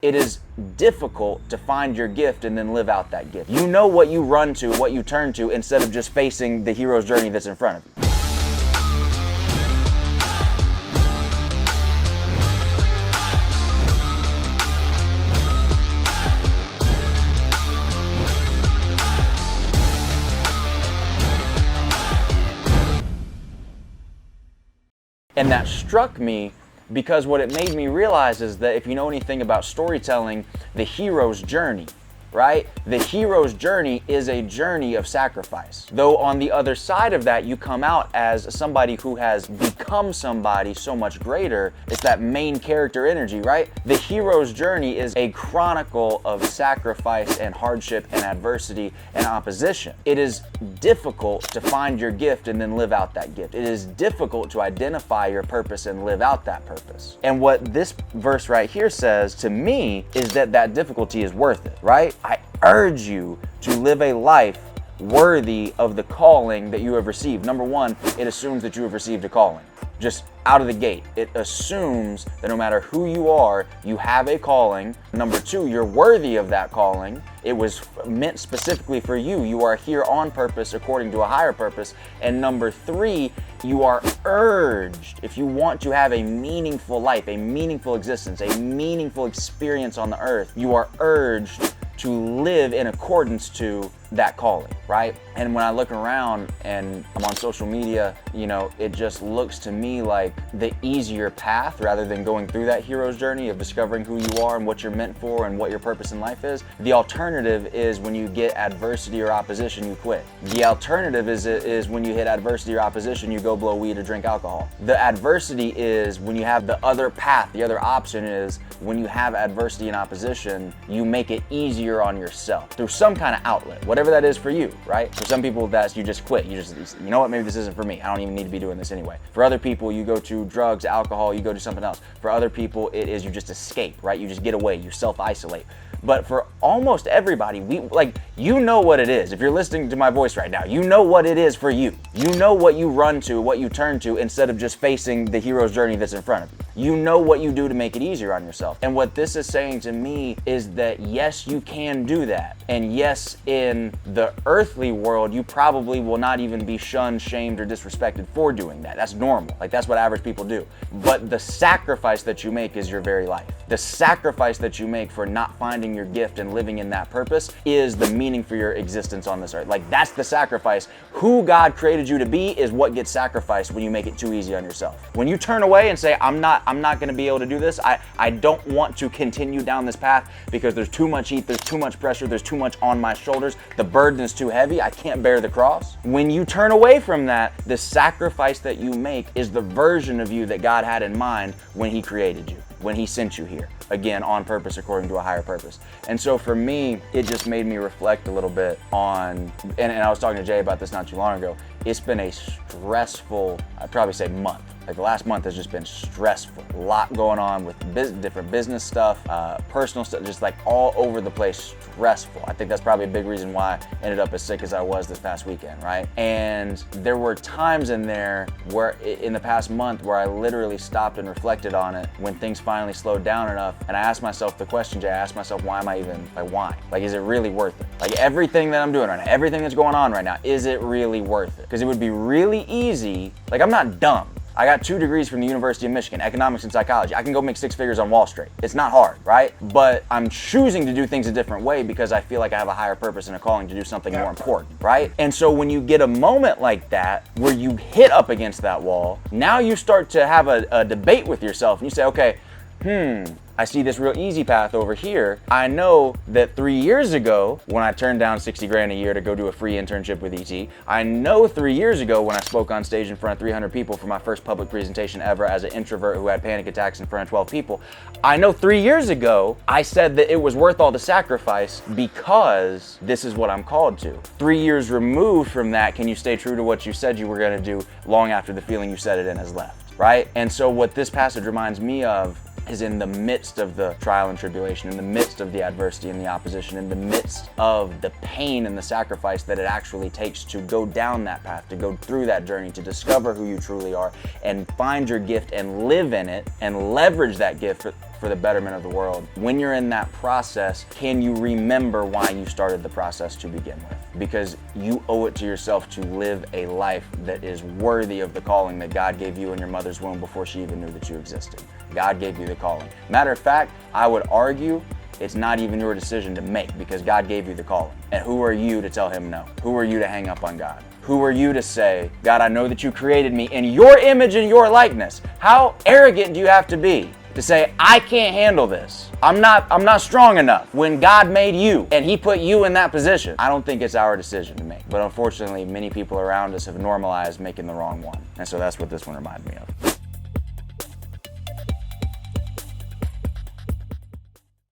It is difficult to find your gift and then live out that gift. You know what you run to, what you turn to, instead of just facing the hero's journey that's in front of you. And that struck me because what it made me realize is that if you know anything about storytelling, the hero's journey, right? The hero's journey is a journey of sacrifice. Though on the other side of that, you come out as somebody who has become somebody so much greater. It's that main character energy, right? The hero's journey is a chronicle of sacrifice and hardship and adversity and opposition. It is difficult to find your gift and then live out that gift. It is difficult to identify your purpose and live out that purpose. And what this verse right here says to me is that that difficulty is worth it, right? I urge you to live a life worthy of the calling that you have received. Number one, it assumes that you have received a calling. Just out of the gate, it assumes that no matter who you are, you have a calling. Number two, you're worthy of that calling. It was meant specifically for you. You are here on purpose according to a higher purpose. And number three, you are urged, if you want to have a meaningful life, a meaningful existence, a meaningful experience on the earth, you are urged to live in accordance to that calling, right? And when I look around and I'm on social media, you know, it just looks to me like the easier path rather than going through that hero's journey of discovering who you are and what you're meant for and what your purpose in life is. The alternative is when you get adversity or opposition, you quit. The alternative is when you hit adversity or opposition, you go blow weed or drink alcohol. The adversity is when you have the other path. The other option is when you have adversity and opposition, you make it easier on yourself through some kind of outlet, whatever that is for you, right? For some people, that's you just quit. You know what, maybe this isn't for me. I don't even need to be doing this anyway. For other people, you go to drugs, alcohol, you go to something else. For other people, it is you just escape, right? You just get away, you self-isolate. But for almost everybody, you know what it is. If you're listening to my voice right now, you know what it is for you. You know what you run to, what you turn to, instead of just facing the hero's journey that's in front of you. You know what you do to make it easier on yourself. And what this is saying to me is that yes, you can do that. And yes, in the earthly world, you probably will not even be shunned, shamed, or disrespected for doing that. That's normal. Like, that's what average people do. But the sacrifice that you make is your very life. The sacrifice that you make for not finding your gift and living in that purpose is the meaning for your existence on this earth. Like, that's the sacrifice. Who God created you to be is what gets sacrificed when you make it too easy on yourself. When you turn away and say, I'm not going to be able to do this. I don't want to continue down this path because there's too much heat, there's too much pressure, there's too much on my shoulders. The burden is too heavy. I can't bear the cross. When you turn away from that, the sacrifice that you make is the version of you that God had in mind when He created you, when He sent you here, again, on purpose according to a higher purpose. And so for me, it just made me reflect a little bit on, and I was talking to Jay about this not too long ago, it's been a stressful, I'd probably say month. Like, the last month has just been stressful. A lot going on with different business stuff, personal stuff, just like all over the place, stressful. I think that's probably a big reason why I ended up as sick as I was this past weekend, right? And there were times in there where, in the past month, where I literally stopped and reflected on it when things finally slowed down enough. And I asked myself the question, Jay, I asked myself, why am I even, why? Like, is it really worth it? Like, everything that I'm doing right now, everything that's going on right now, is it really worth it? Because it would be really easy. Like, I'm not dumb. I got 2 degrees from the University of Michigan, economics and psychology. I can go make 6 figures on Wall Street. It's not hard, right? But I'm choosing to do things a different way because I feel like I have a higher purpose and a calling to do something more important, right? And so when you get a moment like that, where you hit up against that wall, now you start to have a debate with yourself and you say, okay, I see this real easy path over here. I know that 3 years ago, when I turned down 60 grand a year to go do a free internship with ET, I know 3 years ago when I spoke on stage in front of 300 people for my first public presentation ever as an introvert who had panic attacks in front of 12 people, I know 3 years ago, I said that it was worth all the sacrifice because this is what I'm called to. 3 years removed from that, can you stay true to what you said you were gonna do long after the feeling you said it in has left, right? And so what this passage reminds me of is in the midst of the trial and tribulation, in the midst of the adversity and the opposition, in the midst of the pain and the sacrifice that it actually takes to go down that path, to go through that journey, to discover who you truly are and find your gift and live in it and leverage that gift for the betterment of the world. When you're in that process, can you remember why you started the process to begin with? Because you owe it to yourself to live a life that is worthy of the calling that God gave you in your mother's womb before she even knew that you existed. God gave you the calling. Matter of fact, I would argue it's not even your decision to make, because God gave you the calling. And who are you to tell him no? Who are you to hang up on God? Who are you to say, God, I know that you created me in your image and your likeness. How arrogant do you have to be to say, I can't handle this? I'm not strong enough, when God made you and he put you in that position. I don't think it's our decision to make. But unfortunately, many people around us have normalized making the wrong one. And so that's what this one reminded me of.